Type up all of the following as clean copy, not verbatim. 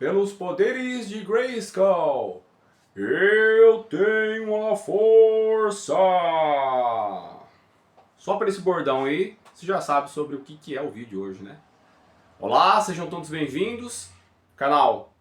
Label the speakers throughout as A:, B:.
A: pelos poderes de Grayskull, eu tenho a força! Só por esse bordão aí, você já sabe sobre o que é o vídeo hoje, né? Olá, sejam todos bem-vindos, canal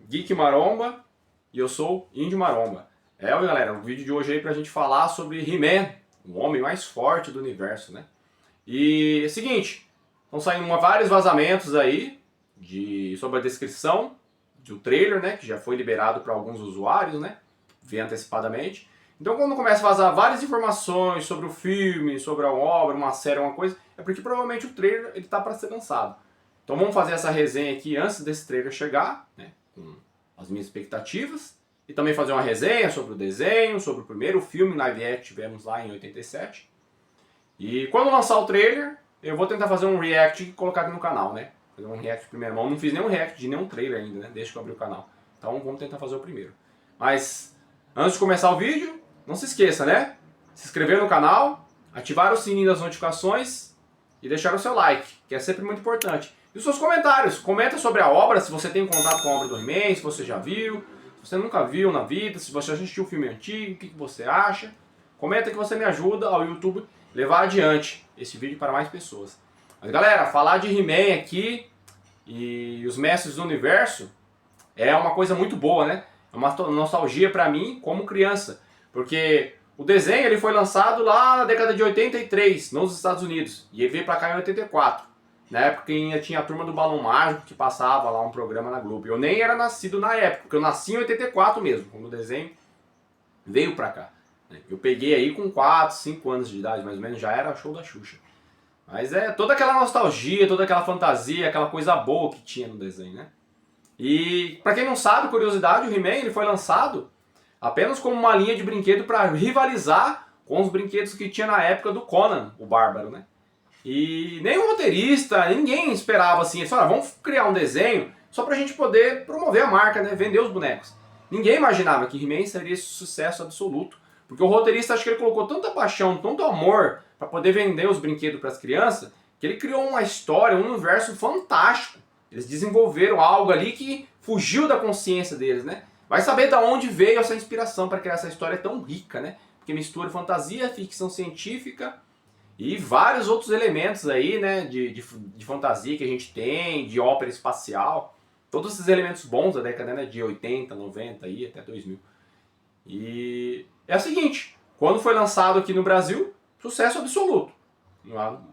A: Geek Maromba, e eu sou Índio Maromba. Galera, o vídeo de hoje aí pra gente falar sobre He-Man, o homem mais forte do universo, né? E é o seguinte, estão saindo vários vazamentos aí sobre a descrição do trailer, né, que já foi liberado para alguns usuários, né, vem antecipadamente. Então quando começa a vazar várias informações sobre o filme, sobre a obra, uma série, uma coisa, é porque provavelmente o trailer ele tá para ser lançado. Então vamos fazer essa resenha aqui antes desse trailer chegar, né, com as minhas expectativas, e também fazer uma resenha sobre o desenho, sobre o primeiro filme live action que tivemos lá em 87. E quando lançar o trailer, eu vou tentar fazer um react e colocar aqui no canal, né? Fazer um react de primeira mão. Não fiz nenhum react de nenhum trailer ainda, né? Desde que eu abri o canal. Então vamos tentar fazer o primeiro. Mas antes de começar o vídeo, não se esqueça, né? Se inscrever no canal, ativar o sininho das notificações e deixar o seu like, que é sempre muito importante. E os seus comentários. Comenta sobre a obra, se você tem contato com a obra do He-Man, se você já viu, se você nunca viu na vida, se você assistiu o filme antigo, o que você acha. Comenta que você me ajuda ao YouTube levar adiante esse vídeo para mais pessoas. Mas galera, falar de He-Man aqui e os Mestres do Universo é uma coisa muito boa, né? É uma nostalgia para mim como criança, porque o desenho ele foi lançado lá na década de 83 nos Estados Unidos e ele veio para cá em 84. Na época ainda tinha a Turma do Balão Mágico que passava lá um programa na Globo. Eu nem era nascido na época, porque eu nasci em 84 mesmo, quando o desenho veio para cá. Eu peguei aí com 4, 5 anos de idade, mais ou menos, já era show da Xuxa. Mas é toda aquela nostalgia, toda aquela fantasia, aquela coisa boa que tinha no desenho, né? E pra quem não sabe, curiosidade, o He-Man ele foi lançado apenas como uma linha de brinquedo para rivalizar com os brinquedos que tinha na época do Conan, o Bárbaro, né? E nem o roteirista, ninguém esperava assim, eles falaram, vamos criar um desenho só pra gente poder promover a marca, né? Vender os bonecos. Ninguém imaginava que He-Man seria esse sucesso absoluto. Porque o roteirista, acho que ele colocou tanta paixão, tanto amor para poder vender os brinquedos para as crianças, que ele criou uma história, um universo fantástico. Eles desenvolveram algo ali que fugiu da consciência deles, né? Vai saber de onde veio essa inspiração para criar essa história tão rica, né? Porque mistura fantasia, ficção científica e vários outros elementos aí, né? De fantasia que a gente tem, de ópera espacial. Todos esses elementos bons da década, né, de 80, 90 e até 2000. E é o seguinte, quando foi lançado aqui no Brasil, sucesso absoluto.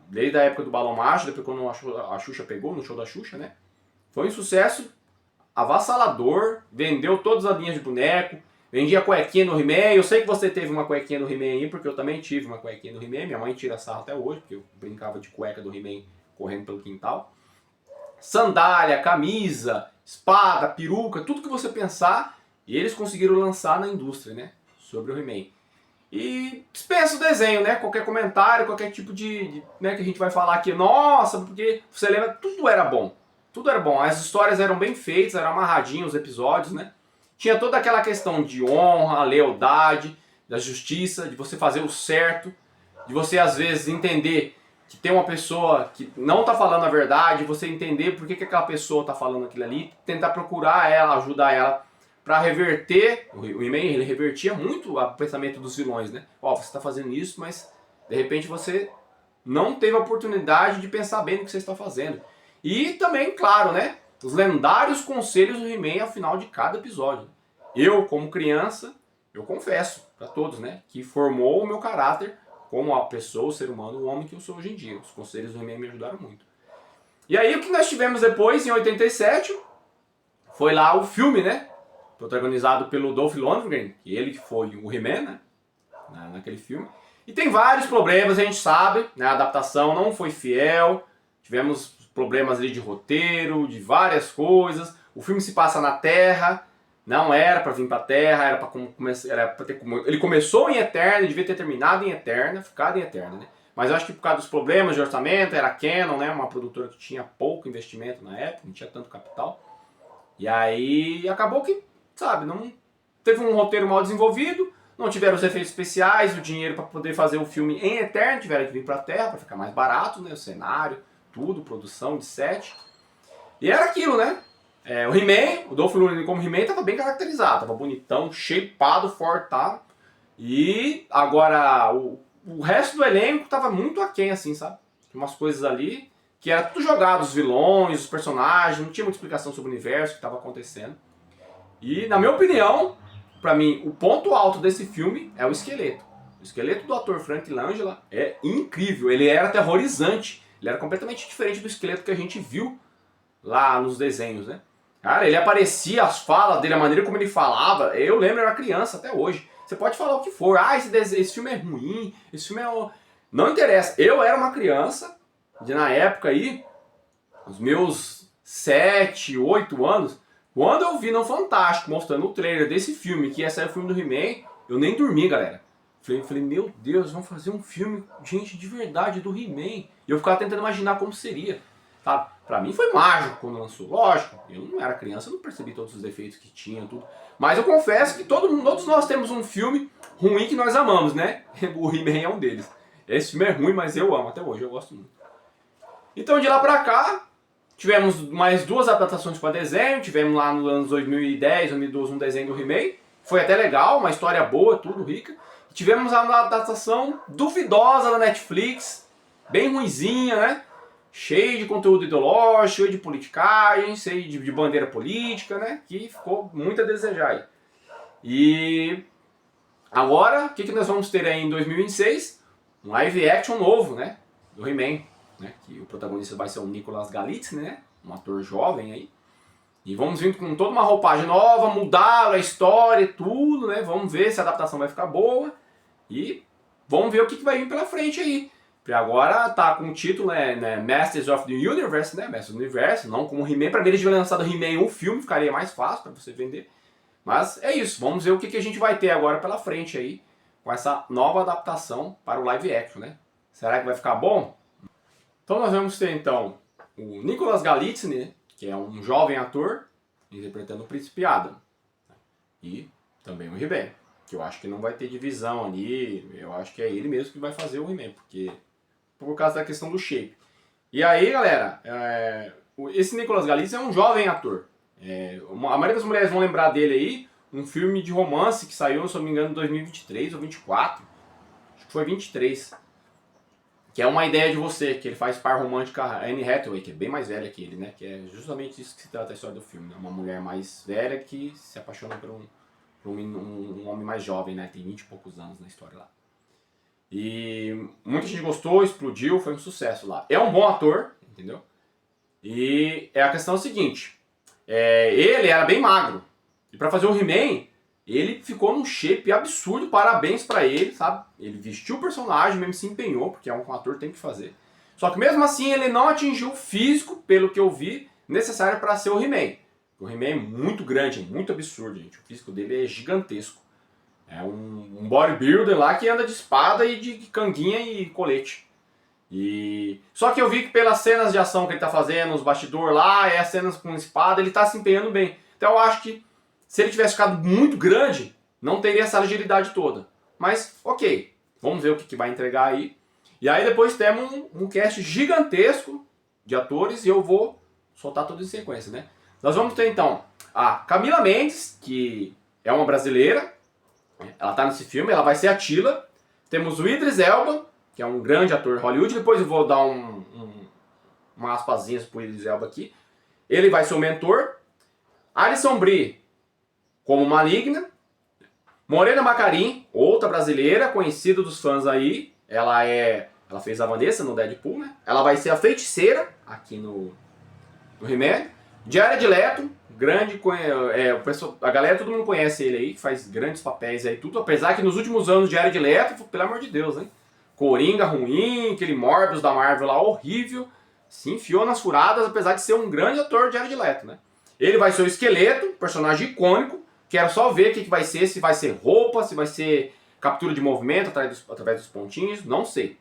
A: Desde a época do Balão Mágico, depois quando a Xuxa pegou, no show da Xuxa, né? Foi um sucesso avassalador, vendeu todas as linhas de boneco, vendia cuequinha no He-Man. Eu sei que você teve uma cuequinha do He-Man aí, porque eu também tive uma cuequinha do He-Man. Minha mãe tira sarro até hoje, porque eu brincava de cueca do He-Man correndo pelo quintal. Sandália, camisa, espada, peruca, tudo que você pensar, e eles conseguiram lançar na indústria, né? Sobre o He-Man. E dispensa o desenho, né? Qualquer comentário, qualquer tipo né, que a gente vai falar aqui. Nossa, porque você lembra, tudo era bom. Tudo era bom. As histórias eram bem feitas, eram amarradinhos os episódios, né? Tinha toda aquela questão de honra, lealdade, da justiça, de você fazer o certo, de você às vezes entender que tem uma pessoa que não está falando a verdade, você entender por que aquela pessoa está falando aquilo ali, tentar procurar ela, ajudar ela para reverter. O He-Man ele revertia muito o pensamento dos vilões, né? Ó, você está fazendo isso, mas de repente você não teve a oportunidade de pensar bem no que você está fazendo. E também, claro, né? Os lendários conselhos do He-Man ao final de cada episódio. Eu, como criança, eu confesso para todos, né? Que formou o meu caráter como a pessoa, o ser humano, o homem que eu sou hoje em dia. Os conselhos do He-Man me ajudaram muito. E aí o que nós tivemos depois, em 87, foi lá o filme, né? Protagonizado pelo Dolph Lundgren, que ele que foi o He-Man, né? Naquele filme. E tem vários problemas, a gente sabe, né? A adaptação não foi fiel, tivemos problemas ali de roteiro, de várias coisas. O filme se passa na Terra, não era para vir para a Terra, era para começar, ele começou em Eterna, devia ter terminado em Eterna, ficado em Eterna, né? Mas eu acho que por causa dos problemas de orçamento, era Canon, né? Uma produtora que tinha pouco investimento na época, não tinha tanto capital. E aí acabou que, sabe, não teve um roteiro mal desenvolvido, não tiveram os efeitos especiais, o dinheiro para poder fazer o filme em Eterno, tiveram que vir para a Terra para ficar mais barato, né? O cenário, tudo, produção de set. E era aquilo, né? o He-Man, o Dolph Lundgren como He-Man tava bem caracterizado, tava bonitão, shapeado, fortado. E agora o resto do elenco tava muito aquém, assim, sabe? Tinha umas coisas ali que era tudo jogado, os vilões, os personagens, não tinha muita explicação sobre o universo que tava acontecendo. E, na minha opinião, pra mim, o ponto alto desse filme é o esqueleto. O esqueleto do ator Frank Langella é incrível, ele era aterrorizante, ele era completamente diferente do esqueleto que a gente viu lá nos desenhos, né? Cara, ele aparecia, as falas dele, a maneira como ele falava, eu lembro, eu era criança até hoje. Você pode falar o que for, esse filme é ruim, esse filme é... Não interessa, eu era uma criança, na época aí, os meus 7, 8 anos, quando eu vi no Fantástico mostrando o trailer desse filme, que ia sair o filme do He-Man, eu nem dormi, galera. Falei, meu Deus, vão fazer um filme, gente, de verdade, do He-Man. E eu ficava tentando imaginar como seria. Sabe? Pra mim foi mágico quando lançou. Lógico, eu não era criança, eu não percebi todos os defeitos que tinha, tudo. Mas eu confesso que todos nós temos um filme ruim que nós amamos, né? O He-Man é um deles. Esse filme é ruim, mas eu amo até hoje, eu gosto muito. Então de lá pra cá, tivemos mais 2 adaptações para desenho. Tivemos lá nos anos 2010, 2012 um desenho do He-Man. Foi até legal, uma história boa, tudo rica. Tivemos uma adaptação duvidosa da Netflix, bem ruinzinha, né? Cheio de conteúdo ideológico, cheio de politicagem, cheio de bandeira política, né? Que ficou muito a desejar aí. E agora, o que nós vamos ter aí em 2026? Um live action novo, né? Do He-Man, né? Que o protagonista vai ser o Nicolas Galitzine, né? Um ator jovem aí. E vamos vir com toda uma roupagem nova, mudar a história e tudo, né? Vamos ver se a adaptação vai ficar boa. E vamos ver o que vai vir pela frente aí. Porque agora tá com o título, né, Masters of the Universe, né? Masters do Universo, não como He-Man. Pra mim eles tivessem lançado He-Man um filme, ficaria mais fácil pra você vender. Mas é isso, vamos ver o que a gente vai ter agora pela frente aí. Com essa nova adaptação para o live action, né? Será que vai ficar bom? Então nós vamos ter então o Nicolas Galitzine, né? Que é um jovem ator, interpretando o Príncipe Adam. E também o He-Man, que eu acho que não vai ter divisão ali, eu acho que é ele mesmo que vai fazer o He-Man, porque por causa da questão do shape. E aí, galera, esse Nicolas Galitzine é um jovem ator. A maioria das mulheres vão lembrar dele aí, um filme de romance que saiu, se eu não me engano, em 2023 ou 2024, acho que foi 23. Que é Uma Ideia de Você, que ele faz par romântica a Anne Hathaway, que é bem mais velha que ele, né? Que é justamente isso que se trata a história do filme, né? Uma mulher mais velha que se apaixona por um homem mais jovem, né? Tem 20 e poucos anos na história lá. E muita gente gostou, explodiu, foi um sucesso lá. É um bom ator, entendeu? E a questão é a seguinte, ele era bem magro. E pra fazer o He-Man, ele ficou num shape absurdo, parabéns pra ele, sabe? Ele vestiu o personagem, mesmo se empenhou, porque é um ator que tem que fazer. Só que mesmo assim ele não atingiu o físico, pelo que eu vi, necessário para ser o He-Man. O He-Man é muito grande, muito absurdo, gente. O físico dele é gigantesco. É um bodybuilder lá que anda de espada e de canguinha e colete. Só que eu vi que pelas cenas de ação que ele tá fazendo, os bastidores lá, as cenas com espada, ele tá se empenhando bem. Então eu acho que se ele tivesse ficado muito grande, não teria essa agilidade toda. Mas, ok, vamos ver o que vai entregar aí. E aí depois temos um cast gigantesco de atores e eu vou soltar tudo em sequência, né? Nós vamos ter então a Camila Mendes, que é uma brasileira. Ela tá nesse filme, ela vai ser a Tila. Temos o Idris Elba, que é um grande ator de Hollywood. Depois eu vou dar uma aspasinhas pro Idris Elba aqui. Ele vai ser o mentor. Alison Brie como Maligna. Morena Baccarin, outra brasileira, conhecida dos fãs aí. Ela fez a Vanessa no Deadpool, né? Ela vai ser a feiticeira aqui no He-Man. Jared Leto, grande, a galera, todo mundo conhece ele aí, faz grandes papéis aí, tudo. Apesar que nos últimos anos, Jared Leto, pelo amor de Deus, hein? Coringa ruim, aquele Morbius da Marvel lá, horrível. Se enfiou nas furadas, apesar de ser um grande ator, Jared Leto, né? Ele vai ser o Esqueleto, personagem icônico. Quero só ver o que vai ser, se vai ser roupa, se vai ser captura de movimento através dos pontinhos, não sei.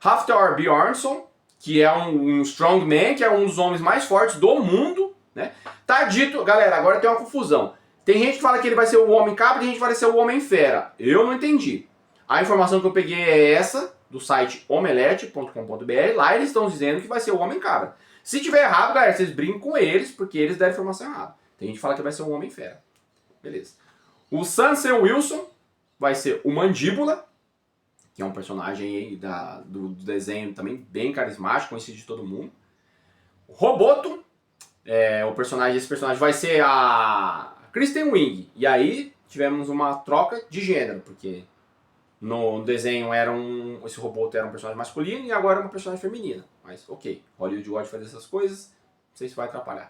A: Hafthor Bjornsson, que é um strongman, que é um dos homens mais fortes do mundo, né? Tá dito, galera, agora tem uma confusão. Tem gente que fala que ele vai ser o Homem-Cabra, tem gente que vai ser o Homem-Fera. Eu não entendi. A informação que eu peguei é essa, do site omelete.com.br. Lá eles estão dizendo que vai ser o Homem-Cabra. Se tiver errado, galera, vocês brincam com eles, porque eles deram informação errada. Tem gente que fala que vai ser um Homem-Fera. Beleza. O Sam Wilson vai ser o Mandíbula, que é um personagem aí do desenho também bem carismático, conhecido de todo mundo. O Roboto, esse personagem vai ser a Kristen Wiig. E aí tivemos uma troca de gênero, porque no desenho esse Roboto era um personagem masculino e agora é uma personagem feminina. Mas ok, Hollywood gosta de fazer essas coisas, não sei se vai atrapalhar.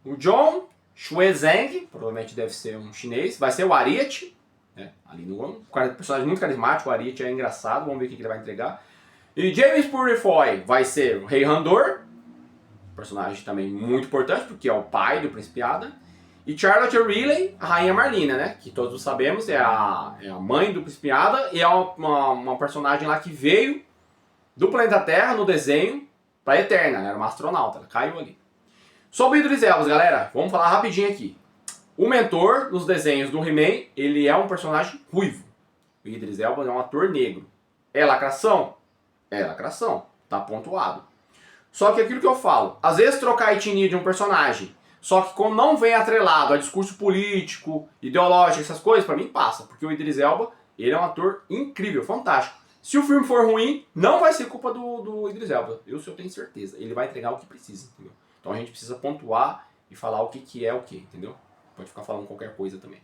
A: O John Xuezeng, provavelmente deve ser um chinês, vai ser o Ariete. Ali um personagem muito carismático, o Ariete é engraçado, vamos ver o que ele vai entregar. E James Purefoy vai ser o Rei Randor, personagem também muito importante, porque é o pai do Príncipe Adam. E Charlotte Riley, a Rainha Marlina, né? Que todos sabemos é a mãe do Príncipe Adam e é uma personagem lá que veio do planeta Terra no desenho pra Eterna, ela era uma astronauta, ela caiu ali. Sobre o Idris Elba, galera, vamos falar rapidinho aqui. O mentor nos desenhos do He-Man, ele é um personagem ruivo. O Idris Elba é um ator negro. É lacração? É lacração, tá pontuado. Só que aquilo que eu falo, às vezes trocar a etnia de um personagem, só que quando não vem atrelado a discurso político, ideológico, essas coisas, pra mim passa. Porque o Idris Elba, ele é um ator incrível, fantástico. Se o filme for ruim, não vai ser culpa do Idris Elba. Eu tenho certeza. Ele vai entregar o que precisa, entendeu? Então a gente precisa pontuar e falar o que é o que, entendeu? Pode ficar falando qualquer coisa também.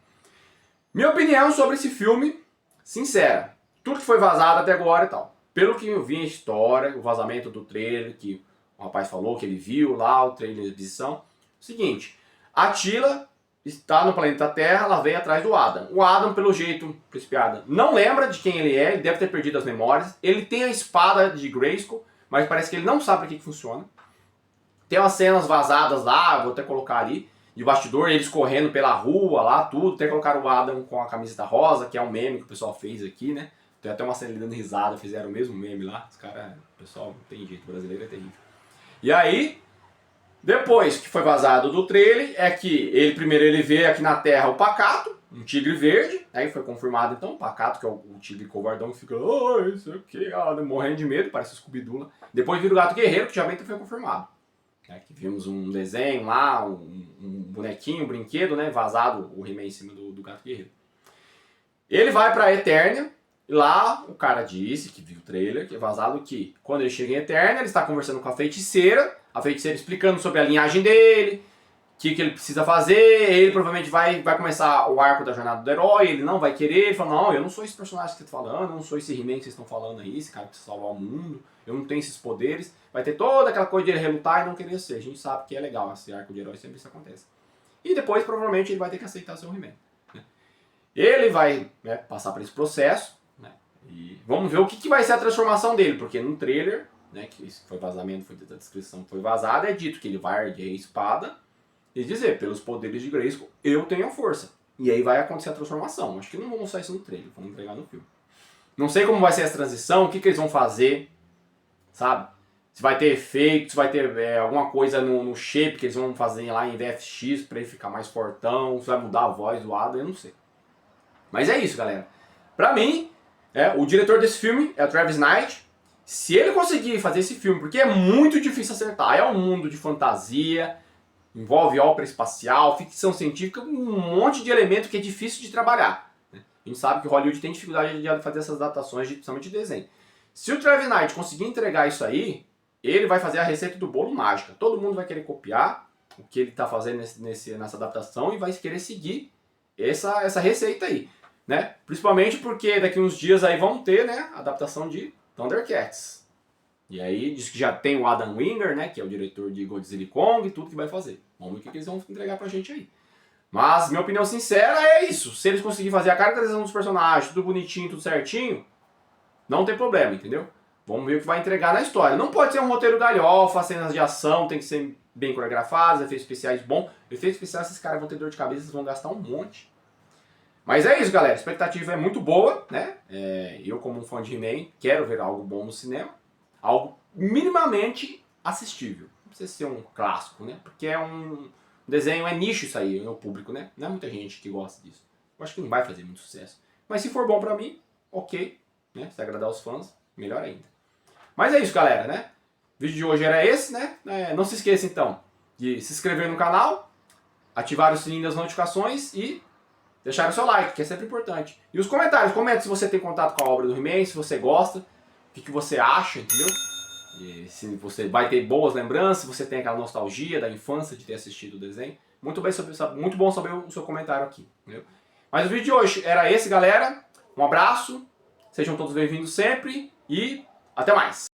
A: Minha opinião sobre esse filme, sincera. Tudo que foi vazado até agora e tal. Pelo que eu vi a história, o vazamento do trailer, que o rapaz falou que ele viu lá, o trailer de exibição. Seguinte, a Teela está no planeta Terra, ela veio atrás do Adam. O Adam, pelo jeito, Príncipe Adam, não lembra de quem ele é, ele deve ter perdido as memórias. Ele tem a espada de Grayskull, mas parece que ele não sabe para que funciona. Tem umas cenas vazadas lá, vou até colocar ali, de bastidor, eles correndo pela rua lá, tudo. Até colocaram o Adam com a camiseta rosa, que é um meme que o pessoal fez aqui, né? Tem até uma cena ali dando risada, fizeram o mesmo meme lá. Os caras, o pessoal, não tem jeito, o brasileiro é terrível. E aí, depois que foi vazado do trailer, é que primeiro ele vê aqui na Terra o Pacato, um tigre verde, aí foi confirmado então, o Pacato, que é o tigre covardão que fica, isso aqui, morrendo de medo, parece o Scooby-Doo. Depois vira o Gato Guerreiro, que já bem que foi confirmado. Que vimos um desenho lá, um bonequinho, um brinquedo, né, vazado, o He-Man em cima do Gato Guerreiro. Ele vai pra Eternia, e lá o cara disse, que viu o trailer, que é vazado, que quando ele chega em Eternia, ele está conversando com a feiticeira explicando sobre a linhagem dele, o que ele precisa fazer, ele provavelmente vai começar o arco da jornada do herói, ele não vai querer, ele fala, não, eu não sou esse personagem que você está falando, eu não sou esse He-Man que vocês estão falando aí, esse cara que precisa salvar o mundo, eu não tenho esses poderes, vai ter toda aquela coisa de ele relutar e não querer ser, a gente sabe que é legal, esse arco de herói sempre isso acontece. E depois, provavelmente, ele vai ter que aceitar ser o He-Man. Né? Ele vai passar por esse processo, né? E vamos ver o que vai ser a transformação dele, porque no trailer, né, que isso foi vazamento, foi da descrição, foi vazado, é dito que ele vai erguer a espada e dizer, pelos poderes de Grayskull, eu tenho a força. E aí vai acontecer a transformação. Acho que não vão mostrar isso no trailer, vão entregar no filme. Não sei como vai ser essa transição, o que eles vão fazer, sabe? Se vai ter efeito, se vai ter alguma coisa no shape que eles vão fazer lá em VFX para ele ficar mais fortão, se vai mudar a voz do Adam, eu não sei. Mas é isso, galera. Pra mim, o diretor desse filme é o Travis Knight. Se ele conseguir fazer esse filme, porque é muito difícil acertar, é um mundo de fantasia, envolve ópera espacial, ficção científica, um monte de elemento que é difícil de trabalhar. Né? A gente sabe que Hollywood tem dificuldade de fazer essas adaptações, principalmente de desenho. Se o Travis Knight conseguir entregar isso aí, ele vai fazer a receita do bolo mágica. Todo mundo vai querer copiar o que ele está fazendo nessa adaptação e vai querer seguir essa receita aí. Né? Principalmente porque daqui uns dias aí vão ter, né, a adaptação de Thundercats. E aí diz que já tem o Adam Wingard, né, que é o diretor de Godzilla e Kong e tudo que vai fazer. Vamos ver o que eles vão entregar pra gente aí. Mas minha opinião sincera é isso. Se eles conseguirem fazer a caracterização dos personagens, tudo bonitinho, tudo certinho, não tem problema, entendeu? Vamos ver o que vai entregar na história. Não pode ser um roteiro galhofa, cenas de ação, tem que ser bem coreografadas, efeitos especiais bons. Efeitos especiais, esses caras vão ter dor de cabeça, eles vão gastar um monte. Mas é isso, galera. A expectativa é muito boa, né? Eu, como um fã de He-Man, quero ver algo bom no cinema. Algo minimamente assistível. Não precisa ser um clássico, né? Porque é um desenho, é nicho isso aí, é o público, né? Não é muita gente que gosta disso. Eu acho que não vai fazer muito sucesso. Mas se for bom pra mim, ok. Né? Se agradar os fãs, melhor ainda. Mas é isso, galera, né? vídeo de hoje era esse, né? Não se esqueça então de se inscrever no canal, ativar o sininho das notificações e deixar o seu like, que é sempre importante. E os comentários, comente se você tem contato com a obra do He-Man, se você gosta, o que você acha, entendeu? E se você vai ter boas lembranças, se você tem aquela nostalgia da infância de ter assistido o desenho. Muito bom saber o seu comentário aqui, entendeu? Mas o vídeo de hoje era esse, galera. Um abraço, sejam todos bem-vindos sempre e até mais!